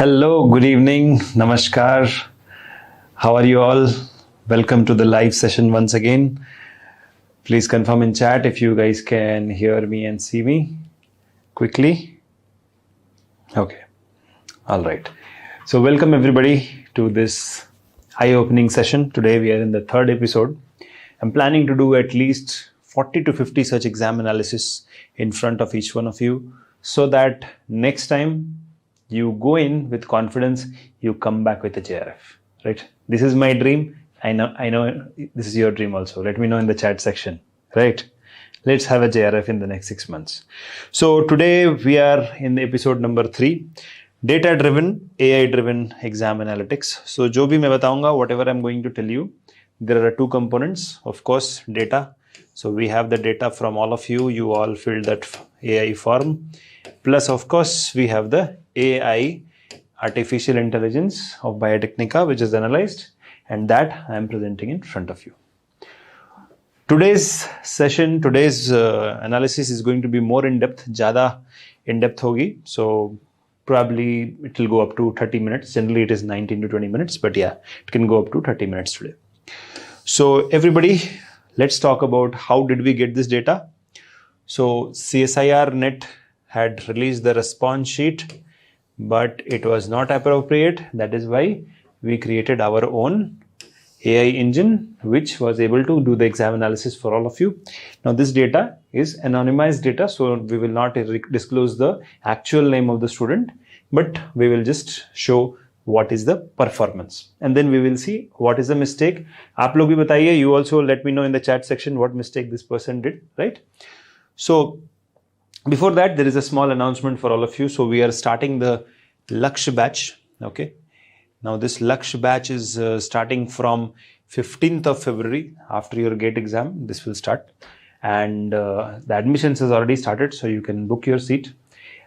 Hello, good evening, namaskar. How are you all? Welcome to the live session once again. Please confirm in chat if you guys can hear me and see me quickly. Okay, all right. So welcome everybody to this eye-opening session. Today we are in the third episode. I'm planning to do at least 40 to 50 such exam analysis in front of each one of you so that next time you go in with confidence, you come back with a JRF, right? This is my dream. I know this is your dream also. Let me know in the chat section, right? Let's have a JRF in the next 6 months. So today we are in the episode number 3, data-driven, AI-driven exam analytics. So जो भी मैं बताऊंगा, whatever I'm going to tell you, there are two components, of course, data. So we have the data from all of you. You all filled that AI form. Plus, of course, we have the AI, artificial intelligence of Biotechnica, which is analyzed, and that I am presenting in front of you. Today's session, today's analysis is going to be more in-depth, ज़्यादा in-depth होगी. So probably it will go up to 30 minutes. Generally, it is 19 to 20 minutes, but yeah, it can go up to 30 minutes today. So everybody, let's talk about how did we get this data. So CSIR NET had released the response sheet, but it was not appropriate. That is why we created our own AI engine, which was able to do the exam analysis for all of you. Now this data is anonymized data, so we will not disclose the actual name of the student, but we will just show what is the performance, and then we will see what is the mistake. आप लोग भी बताइए. You also let me know in the chat section what mistake this person did, right? So before that, there is a small announcement for all of you. So we are starting the Laksh batch. Okay. Now this Laksh batch is starting from 15th of February. After your GATE exam, this will start, and the admissions has already started, so you can book your seat.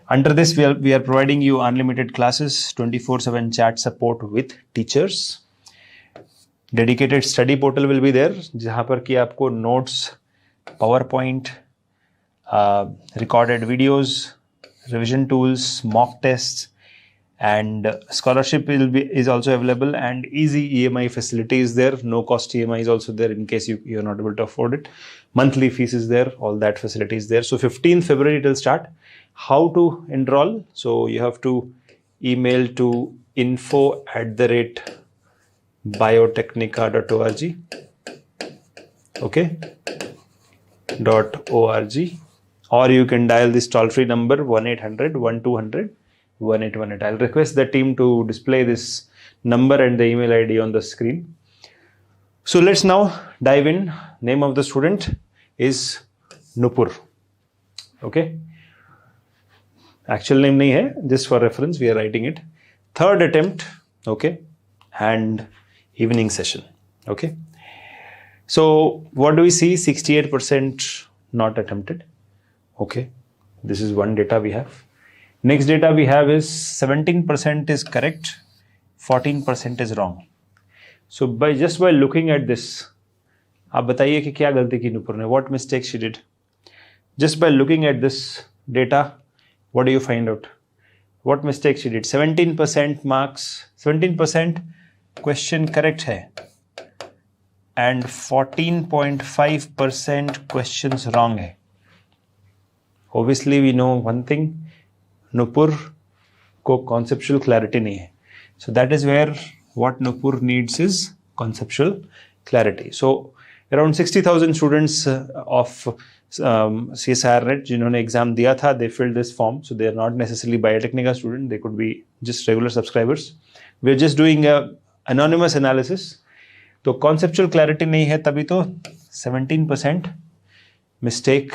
Under this, we are providing you unlimited classes, 24/7 chat support with teachers. Dedicated study portal will be there, जहाँ पर कि आपको notes, PowerPoint, recorded videos, revision tools, mock tests, and scholarship is also available, and easy EMI facility is there. No cost EMI is also there in case you're not able to afford it. Monthly fees is there. All that facility is there. So 15th February it will start. How to enroll? So you have to email to info@biotechnica.org. Okay, .org, or you can dial this toll-free number 1-800-1200-1818. I'll request the team to display this number and the email ID on the screen. So let's now dive in. Name of the student is Nupur. Okay. Actual name nahi hai, just for reference we are writing it. Third attempt, okay, and evening session, okay. So what do we see? 68% not attempted, okay. This is one data we have. Next data we have is 17% is correct, 14% is wrong. So just by looking at this, आप बताइए कि क्या गलती की नुपुर ने? What mistake she did? Just by looking at this data, what do you find out? What mistake she did? 17% marks, 17% question correct hai, and 14.5% questions wrong hai. Obviously, we know one thing, Nupur ko conceptual clarity nahi hai. So that is where what Nupur needs is conceptual clarity. So around 60,000 students of CSIR NET जिन्होंने exam दिया था, they filled this form. So they are not necessarily Biotechnica student. They could be just regular subscribers. We are just doing a anonymous analysis. तो conceptual clarity नहीं है, तभी तो 17% mistake,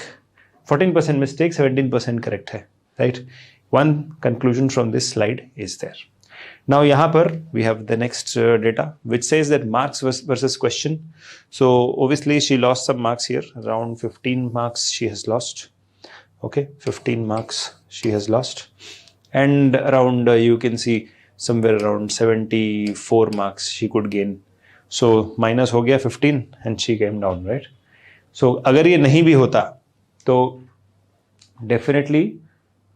14% mistake, 17% correct है, right? One conclusion from this slide is there. Now यहाँ पर we have the next data which says that marks versus question. So obviously she lost some marks here, around 15 marks she has lost. Okay, 15 marks she has lost, and around you can see somewhere around 74 marks she could gain. So minus हो गया 15 and she came down, right? So अगर ये नहीं भी होता तो definitely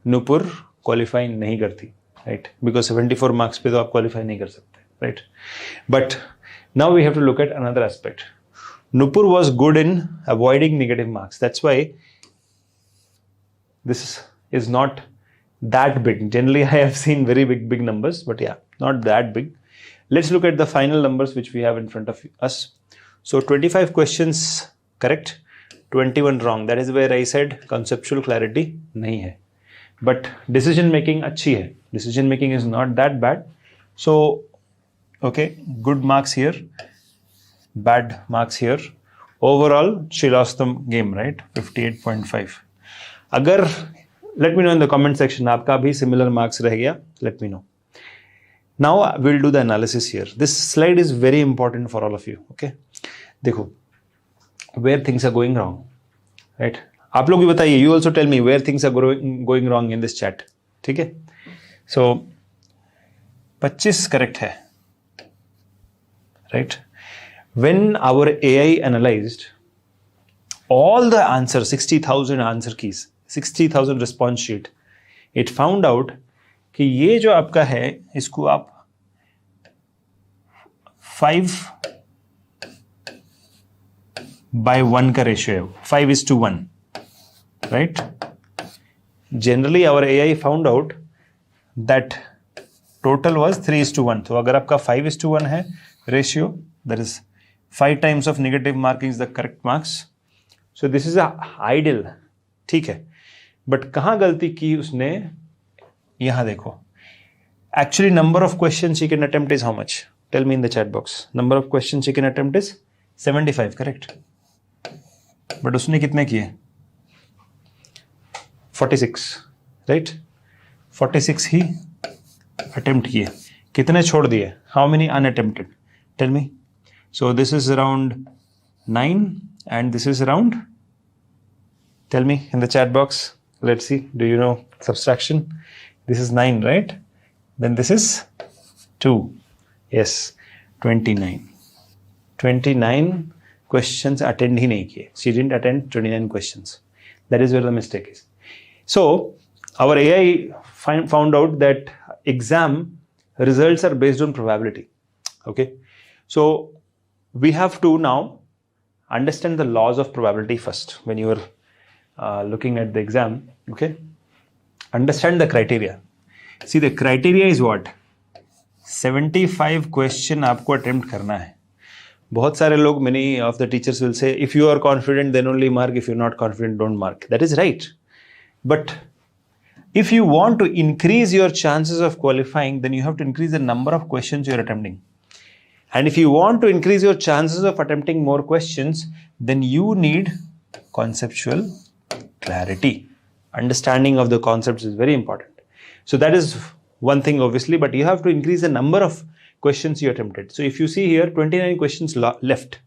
Nupur qualify नहीं करती. right? Because 74 marks पे तो आप qualify नहीं कर सकते, right? But now we have to look at another aspect. Nupur was good in avoiding negative marks. That's why this is not that big. Generally, I have seen very big numbers, but yeah, not that big. Let's look at the final numbers which we have in front of us. So 25 questions correct, 21 wrong. That is where I said conceptual clarity nahi hai. But decision making अच्छी है. Decision making is not that bad. So, okay, good marks here, bad marks here. Overall, she lost the game, right? 58.5. अगर let me know in the comment section आपका भी similar marks रह गया. Let me know. Now we'll do the analysis here. This slide is very important for all of you. Okay, देखो where things are going wrong, right? आप लोग भी बताइए. You also tell me where things are going wrong in this chat. ठीक है? So 25 correct है, right? When our AI analyzed all the answers, 60,000 answer keys, 60,000 response sheet, it found out कि ये जो आपका है इसको आप 5/1 का रेशियो है, 5:1, right? Generally our AI found out that total was 3:1. तो अगर आपका 5:1 है ratio, that is 5 times of negative marking is the correct marks. So this is a ideal, ठीक है. बट कहाँ गलती की उसने, यहां देखो. Actually number of questions she can attempt is how much? Tell me in the chat box. Number of questions she can attempt is 75, correct? But उसने कितने किए? 46, right? 46 ही attempt किए. कितने छोड़ दिए? How many unattempted? Tell me. So this is around 9 and this is around, tell me in the chat box. Let's see. Do you know subtraction? This is 9, right? Then this is 2. Yes, 29. 29 questions attend ही नहीं किए. She didn't attend 29 questions. That is where the mistake is. So our AI found out that exam results are based on probability. Okay. So we have to now understand the laws of probability first when you are looking at the exam. Okay. Understand the criteria. See, the criteria is what? 75 question आपको attempt करना है. बहुत सारे लोग, many of the teachers will say, if you are confident then only mark, if you're not confident don't mark. That is right. But if you want to increase your chances of qualifying, then you have to increase the number of questions you're attempting. And if you want to increase your chances of attempting more questions, then you need conceptual clarity. Understanding of the concepts is very important. So that is one thing obviously, but you have to increase the number of questions you attempted. So if you see here 29 questions left.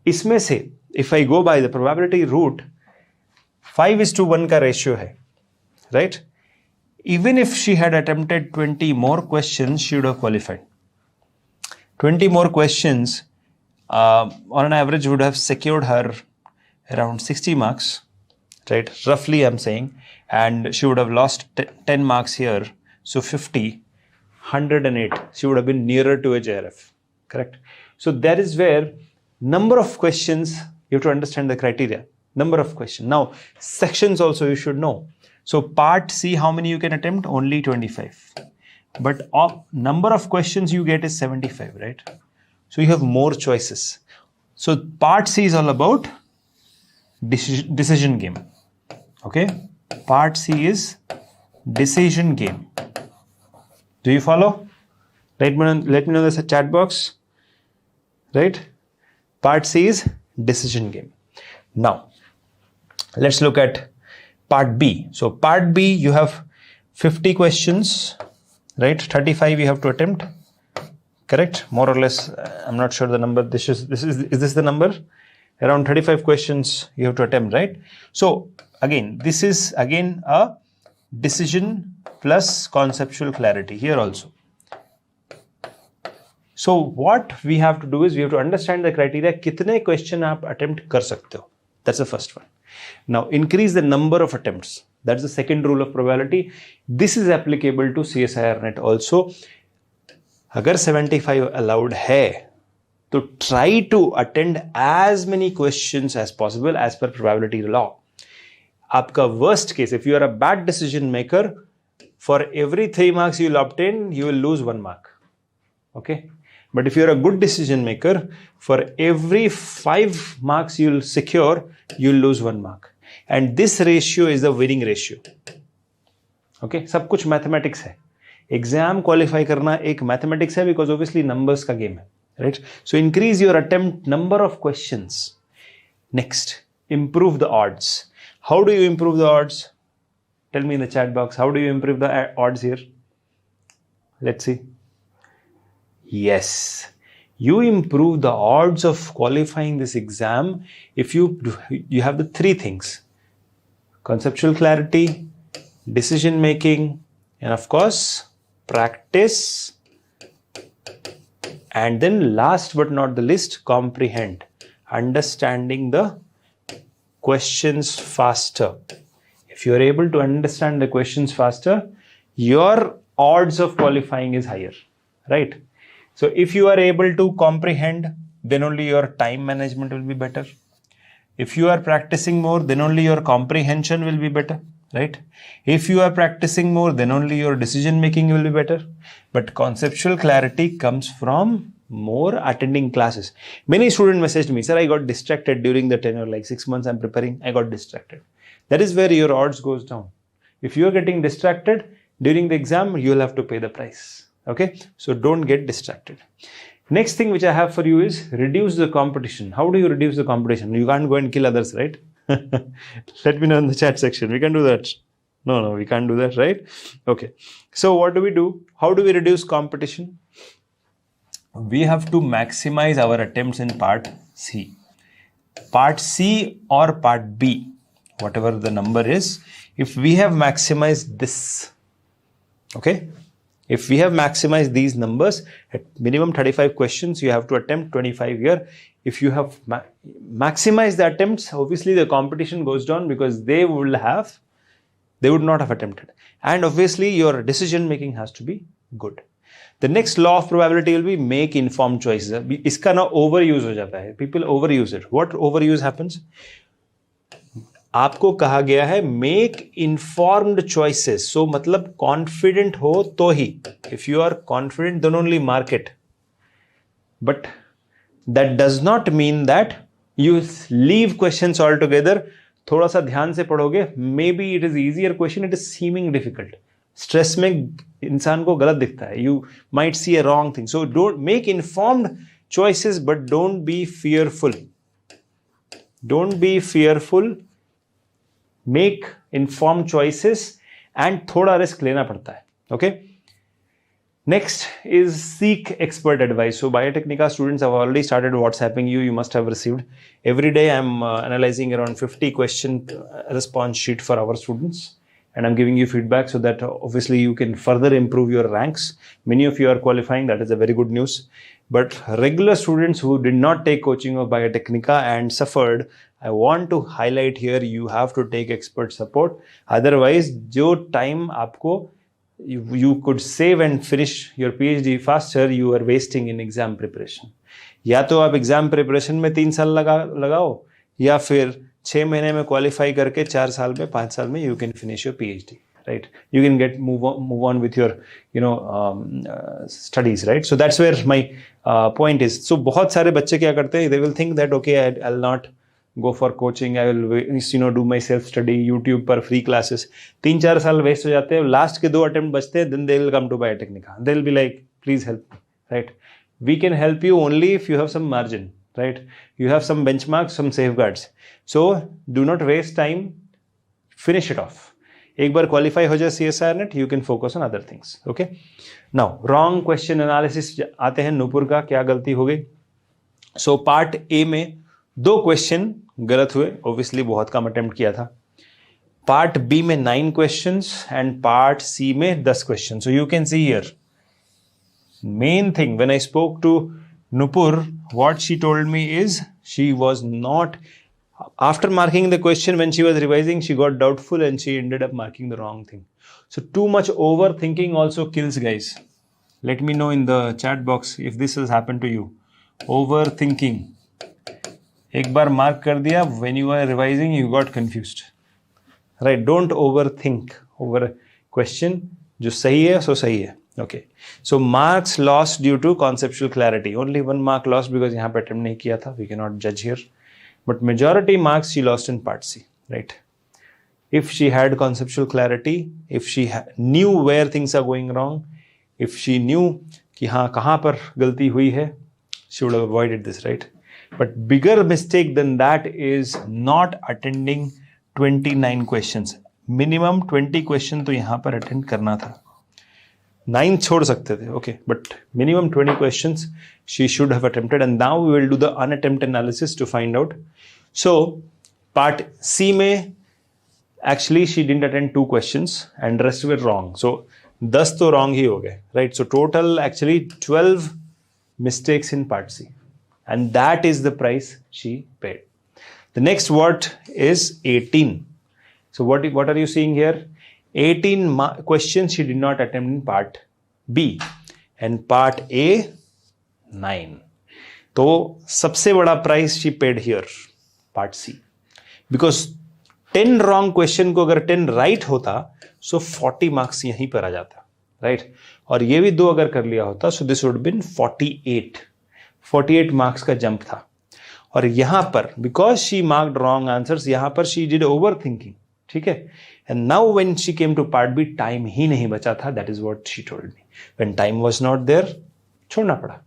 इसमें से if I go by the probability route, 5:1 का ratio है, right? Even if she had attempted 20 more questions, she would have qualified. 20 more questions on an average would have secured her around 60 marks, right? Roughly I'm saying, and she would have lost 10 marks here. So 50, 108, she would have been nearer to a JRF, correct? So that is where number of questions, you have to understand the criteria, number of questions. Now, sections also you should know. So part C, how many you can attempt? Only 25. But number of questions you get is 75, right? So you have more choices. So part C is all about decision game. Okay? Part C is decision game. Do you follow? Let me know in the chat box. Right? Part C is decision game. Now, let's look at part B. So part B, you have 50 questions, right? 35 you have to attempt, correct? More or less, I'm not sure the number. Is this the number? Around 35 questions you have to attempt, right? So again, this is again a decision plus conceptual clarity here also. So what we have to do is we have to understand the criteria. कितने question आप attempt कर सकते हो? That's the first one. Now increase the number of attempts. That's the second rule of probability. This is applicable to CSIR NET also. अगर 75 allowed है, तो try to attend as many questions as possible as per probability law. आपका worst case, if you are a bad decision maker, for every 3 marks you will obtain, you will lose 1 mark. Okay? But if you are a good decision maker, for every 5 marks you will secure, you will lose 1 mark. And this ratio is the winning ratio. Okay? सब कुछ mathematics है. Exam qualify करना एक mathematics है because obviously numbers का game है. Right? So increase your attempt number of questions. Next, improve the odds. How do you improve the odds? Tell me in the chat box, how do you improve the odds here? Let's see. Yes, you improve the odds of qualifying this exam if you have the 3 things: conceptual clarity, decision making, and of course, practice. And then last but not the least, comprehend, understanding the questions faster. If you are able to understand the questions faster, your odds of qualifying is higher, right? So if you are able to comprehend, then only your time management will be better. If you are practicing more, then only your comprehension will be better, right? If you are practicing more, then only your decision making will be better. But conceptual clarity comes from more attending classes. Many students messaged me, sir, I got distracted during the tenure, like 6 months I'm preparing, I got distracted. That is where your odds goes down. If you are getting distracted during the exam, you will have to pay the price. Okay, so don't get distracted. Next thing which I have for you is reduce the competition. How do you reduce the competition? You can't go and kill others, right? Let me know in the chat section. We can do that. No, we can't do that, right? Okay. So what do? How do we reduce competition? We have to maximize our attempts in part C. Part C or part B, whatever the number is, if we have maximized this, okay? If we have maximized these numbers, at minimum 35 questions, you have to attempt 25 here. If you have maximized the attempts, obviously the competition goes down because they would not have attempted. And obviously your decision making has to be good. The next law of probability will be make informed choices. इसका ना overuse हो जाता है. People overuse it. What overuse happens? आपको कहा गया है make informed choices. So मतलब confident हो तो ही. If you are confident, then only mark it. But that does not mean that you leave questions altogether. थोड़ा सा ध्यान से पढ़ोगे. Maybe it is easier question. It is seeming difficult. Stress में इंसान को गलत दिखता है. You might see a wrong thing. So don't make informed choices, but don't be fearful. Don't be fearful. Make informed choices and थोड़ा risk लेना पड़ता है. Okay. Next is seek expert advice. So Biotechnica students have already started WhatsApping you. You must have received. Every day I'm analyzing around 50 question response sheet for our students. And I'm giving you feedback so that obviously you can further improve your ranks. Many of you are qualifying. That is a very good news. But regular students who did not take coaching of Biotechnica and suffered, I want to highlight here, you have to take expert support. Otherwise, jo time aapko, you could save and finish your PhD faster, you are wasting in exam preparation. या तो आप exam preparation में 3 साल लगाओ, या फिर 6 महीने में qualify करके 4 साल में 5 साल में you can finish your PhD, right? You can move on with your studies, right? So that's where my point is. So बहुत सारे बच्चे क्या करते हैं? They will think that okay, I'll not go for coaching, I will do my self study, YouTube पर free classes. 3-4 साल waste हो जाते हैं. Last के 2 attempt बचते हैं, then they will come to Biotechnica. They'll be like, please help me, right? We can help you only if you have some margin, right? You have some benchmarks, some safeguards. So do not waste time. Finish it off. एक बार qualify हो जाए CSIR NET, you can focus on other things. Okay. Now wrong question analysis आते हैं. नूपुर का क्या गलती हो गई? So part A में 2 क्वेश्चन गलत हुए. Obviously बहुत कम अटेम्प्ट किया था. Part B में 9 questions and part C में 10 questions. So you can see here. Main thing when I spoke to Nupur, what she told me is she was not After marking the question, when she was revising, she got doubtful and she ended up marking the wrong thing. So too much overthinking also kills, guys. Let me know in the chat box if this has happened to you. Overthinking. एक बार mark कर दिया, when you are revising, you got confused. Right? Don't overthink over question. जो सही है, सो सही है. Okay. So marks lost due to conceptual clarity. Only 1 mark lost because यहाँ पे attempt नहीं किया था. We cannot judge here. But majority marks she lost in part C, right? If she had conceptual clarity, if she knew where things are going wrong, if she knew कि हाँ कहाँ पर गलती हुई है, she would have avoided this, right? But bigger mistake than that is not attending 29 questions. Minimum 20 question तो यहाँ पर attend करना था. 9 छोड़ सकते थे, okay, but minimum 20 questions she should have attempted, and now we will do the unattempt analysis to find out. So part C में actually she didn't attend 2 questions and rest were wrong. So 10 तो wrong ही हो गए, right? So total actually 12 mistakes in part C, and that is the price she paid. The next word is 18. So what are you seeing here? 18 questions she did not attempt in part B, and part A 9. तो सबसे बड़ा price she paid here, part C, because 10 wrong question को अगर 10 right होता, so 40 marks यहीं पर आ जाता, right? और ये भी 2 अगर कर लिया होता, so this would have been 48 marks का jump था. और यहाँ पर because she marked wrong answers, यहाँ पर she did overthinking, ठीक है? And now when she came to part B, time ही नहीं बचा था. That is what she told me. When time was not there, छोड़ना पड़ा,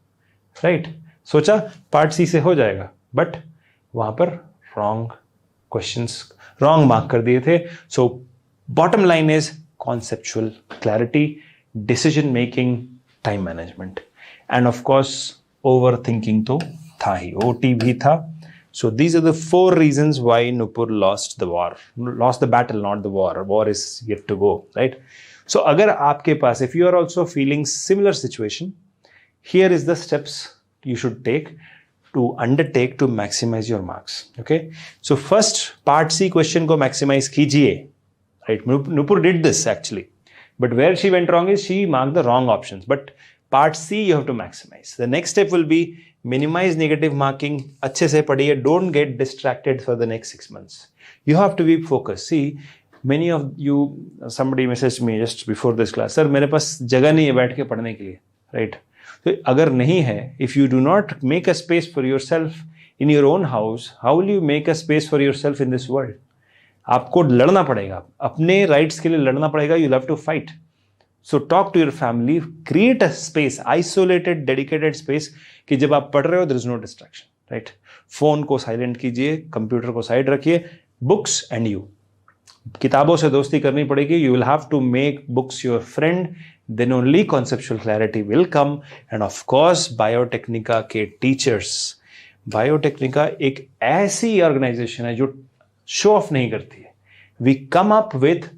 right? सोचा part C से हो जाएगा, but वहाँ पर wrong questions, wrong mark कर दिए थे. So bottom line is conceptual clarity, decision making, time management, and of course overthinking तो था ही, OT भी था. So these are the 4 reasons why Nupur lost the war, lost the battle, not the war. War is yet to go, right? So अगर आपके पास, if you are also feeling similar situation, here is the steps you should take to undertake to maximize your marks. Okay? So first part C question को maximize कीजिए, right? Nupur did this actually, but where she went wrong is she marked the wrong options. But part C you have to maximize. The next step will be minimize negative marking. अच्छे से पढ़िए. Don't get distracted for the next 6 months. You have to be focused. See, many of you, somebody messaged me just before this class, sir मेरे पास जगह नहीं है बैठ के पढ़ने के लिए, right? तो अगर नहीं है, if you do not make a space for yourself in your own house, how will you make a space for yourself in this world? आपको लड़ना पड़ेगा, अपने rights के लिए लड़ना पड़ेगा. You'll have to fight. So talk to your family, create a space, isolated, dedicated space, कि जब आप पढ़ रहे हो there is no distraction, right? Phone को साइलेंट कीजिए, कंप्यूटर को साइड रखिए, books and you. किताबों से दोस्ती करनी पड़ेगी. You will have to make books your friend, then only conceptual clarity will come. And of course Biotechnica के teachers. Biotechnica एक ऐसी organization है जो show off नहीं करती है. We come up with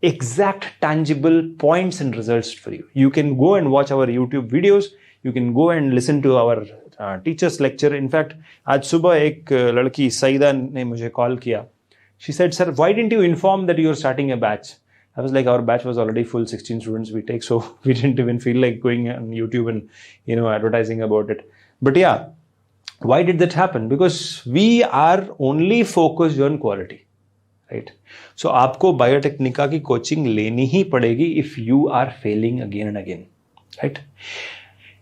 exact tangible points and results for you. You can go and watch our YouTube videos. You can go and listen to our teachers lecture. In fact, आज सुबह एक लड़की सईदा ने मुझे call किया. She said, sir, why didn't you inform that you are starting a batch? I was like, our batch was already full, 16 students we take, so we didn't even feel like going on YouTube and advertising about it. But yeah, why did that happen? Because we are only focused on quality. Right? So आपको बायोटेक्निका की coaching लेनी ही पड़ेगी if you are failing again and again. Right?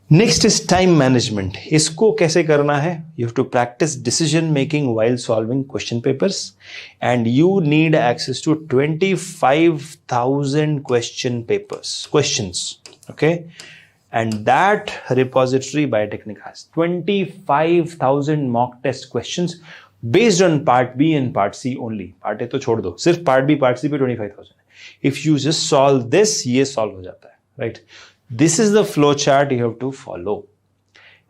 Next is time management. इसको कैसे करना है? You have to practice decision making while solving question papers, and you need access to 25,000 questions. Okay? And that repository Biotechnica has 25,000 mock test questions based on part B and part C only. Part A तो छोड़ दो, सिर्फ part B, part C पे 25,000. If you just solve this, ये solve हो जाता है, right? This is the flow chart you have to follow.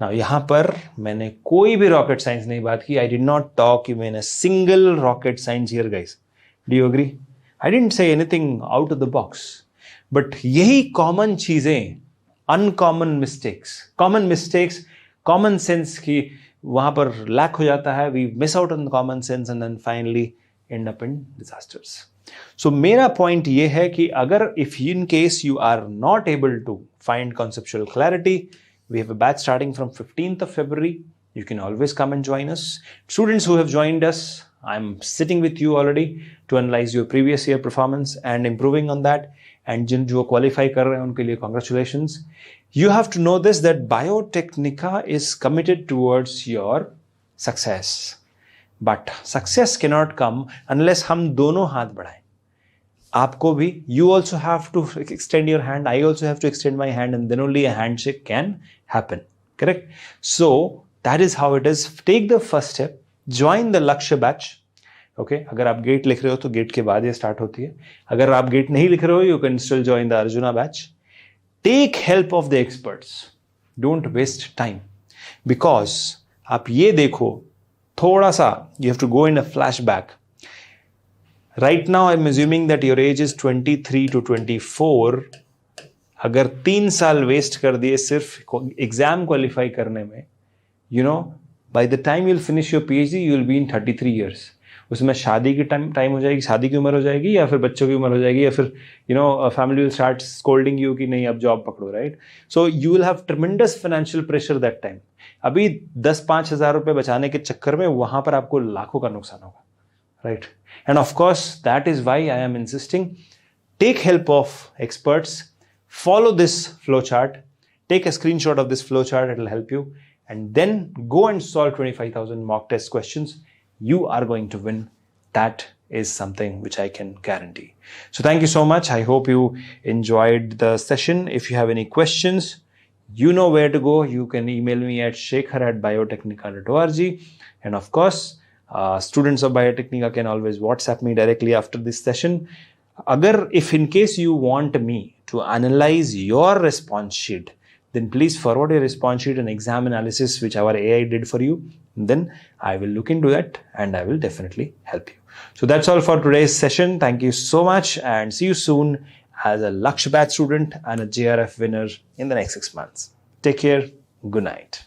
Now यहाँ पर मैंने कोई भी rocket science नहीं बात की. I did not talk even a single rocket science here, guys. Do you agree? I didn't say anything out of the box. But यही common चीजें, uncommon mistakes, common sense की वहाँ पर lack हो जाता है, we miss out on common sense and then finally end up in disasters. So मेरा point ये है कि अगर if in case you are not able to find conceptual clarity, we have a batch starting from 15th of February. You can always come and join us. Students who have joined us, I'm sitting with you already to analyze your previous year performance and improving on that. And जिन जो qualify कर रहे हैं उनके लिए congratulations. You have to know this that Biotechnica is committed towards your success. But success cannot come unless हम दोनों हाथ बढ़ाएं. आपको भी, you also have to extend your hand, I also have to extend my hand, and then only a handshake can happen. Correct? So that is how it is. Take the first step, join the Lakshya batch. Okay? अगर आप gate लिख रहे हो तो gate के बाद ये start होती है. अगर आप गेट नहीं लिख रहे हो, you can still join the Arjuna batch. Take help of the experts. Don't waste time. Because आप ये देखो, थोड़ा सा, you have to go in a flashback. Right now, I'm assuming that your age is 23 to 24. अगर 3 साल waste कर दिए सिर्फ एग्जाम क्वालिफाई करने में, by the time you'll finish your PhD, you'll be in 33 years. उसमें शादी की टाइम हो जाएगी, शादी की उम्र हो जाएगी, या फिर बच्चों की उम्र हो जाएगी, या फिर family will start scolding you कि नहीं अब जॉब पकड़ो, right? So you will have tremendous financial pressure that time. अभी 10-5 हज़ार रुपए बचाने के चक्कर में वहां पर आपको लाखों का नुकसान होगा. Right? And of course, that is why I am insisting, take help of experts, follow this flowchart, take a screenshot of this flowchart, it will help you, and then go and solve 25,000 mock test questions. You are going to win. That is something which I can guarantee. So thank you so much. I hope you enjoyed the session. If you have any questions, you know where to go. You can email me at shekhar@biotechnica.org. And of course, students of Biotechnica can always WhatsApp me directly after this session. If in case you want me to analyze your response sheet, then please forward your response sheet and exam analysis which our AI did for you. Then I will look into that and I will definitely help you. So that's all for today's session. Thank you so much and see you soon as a Lakshya Batch student and a JRF winner in the next 6 months. Take care. Good night.